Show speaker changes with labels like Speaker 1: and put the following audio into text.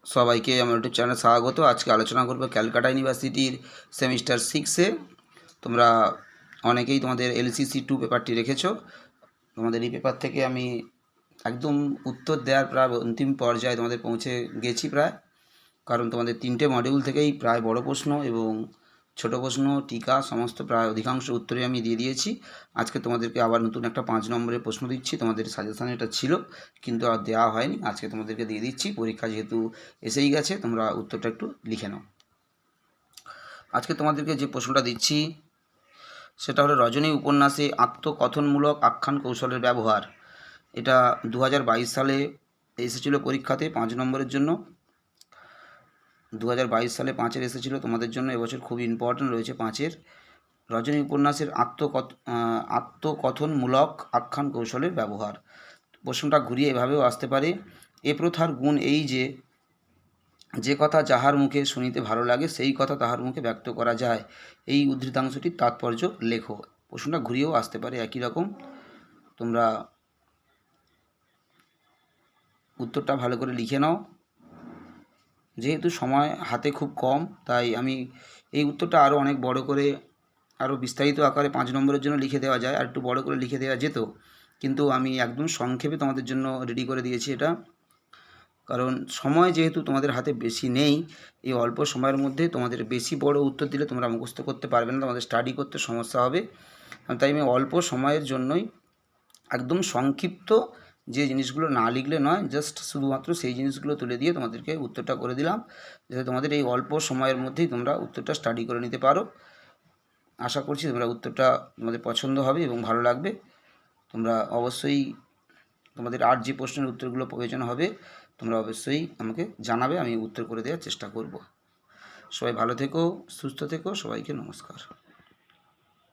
Speaker 1: সবাইকে আমার ইউটিউব চ্যানেলে স্বাগত। আজকে আলোচনা করব ক্যালকাটা ইউনিভার্সিটির সেমিস্টার 6-এ তোমরা অনেকেই তোমাদের LCC 2 পেপারটি রেখেছো। তোমাদের এই পেপার থেকে আমি একদম উত্তর দেওয়ার প্রায় অন্তিম পর্যায়ে তোমাদের পৌঁছে গেছি প্রায়, কারণ তোমাদের 3টে মডিউল থেকেই প্রায় বড় প্রশ্ন এবং ছোট প্রশ্ন, টিকা সমস্ত প্রায় অধিকাংশ উত্তরে আমি দিয়ে দিয়েছি। আজকে তোমাদেরকে আবার নতুন একটা 5 নম্বরের প্রশ্ন দিচ্ছি। তোমাদের সাজেশানে এটা ছিল কিন্তু আর দেওয়া হয়নি, আজকে তোমাদেরকে দিয়ে দিচ্ছি। পরীক্ষা যেহেতু এসেই গেছে, তোমরা উত্তরটা একটু লিখে নাও। আজকে তোমাদেরকে যে প্রশ্নটা দিচ্ছি সেটা হলো রজনী উপন্যাসে আত্মকথনমূলক আখ্যান কৌশলের ব্যবহার। এটা 2022 সালে এসেছিলো পরীক্ষাতে 5 নম্বরের জন্য। 2022 সালে 5-এর এসেছিলো, তোমাদের জন্য এবছর খুব ইম্পর্ট্যান্ট রয়েছে 5-এর। রজনী উপন্যাসের আত্মকথনমূলক আখ্যান কৌশলের ব্যবহার। প্রশ্নটা ঘুরিয়ে এভাবেও আসতে পারে, এ প্রথার গুণ এই যে কথা যাহার মুখে শুনিতে ভালো লাগে সেই কথা তাহার মুখে ব্যক্ত করা যায়। এই উদ্ধৃতাংশটির তাৎপর্য লেখো। প্রশ্নটা ঘুরিয়েও আসতে পারে একই রকম। তোমরা উত্তরটা ভালো করে লিখে নাও। যেহেতু সময় হাতে খুব কম, তাই আমি এই উত্তরটা আরও অনেক বড় করে, আরও বিস্তারিত আকারে 5 নম্বরের জন্য লিখে দেওয়া যায়, আর একটু বড় করে লিখে দেওয়া যেত, কিন্তু আমি একদম সংক্ষেপে তোমাদের জন্য রেডি করে দিয়েছি এটা। কারণ সময় যেহেতু তোমাদের হাতে বেশি নেই, এই অল্প সময়ের মধ্যে তোমাদের বেশি বড় উত্তর দিলে তোমরা মুখস্থ করতে পারবে না, তোমাদের স্টাডি করতে সমস্যা হবে। তাই আমি অল্প সময়ের জন্যই একদম সংক্ষিপ্ত যে জিনিসগুলো না লিখলে নয়, জাস্ট শুধুমাত্র সেই জিনিসগুলো তুলে দিয়ে তোমাদেরকে উত্তরটা করে দিলাম, যাতে তোমাদের এই অল্প সময়ের মধ্যেই তোমরা উত্তরটা স্টাডি করে নিতে পারো। আশা করছি তোমরা উত্তরটা তোমাদের পছন্দ হবে এবং ভালো লাগবে। তোমরা অবশ্যই তোমাদের আর যে প্রশ্নের উত্তরগুলো প্রয়োজন হবে তোমরা অবশ্যই আমাকে জানাবে, আমি উত্তর করে দেওয়ার চেষ্টা করব। সবাই ভালো থেকো, সুস্থ থেকো, সবাইকে নমস্কার।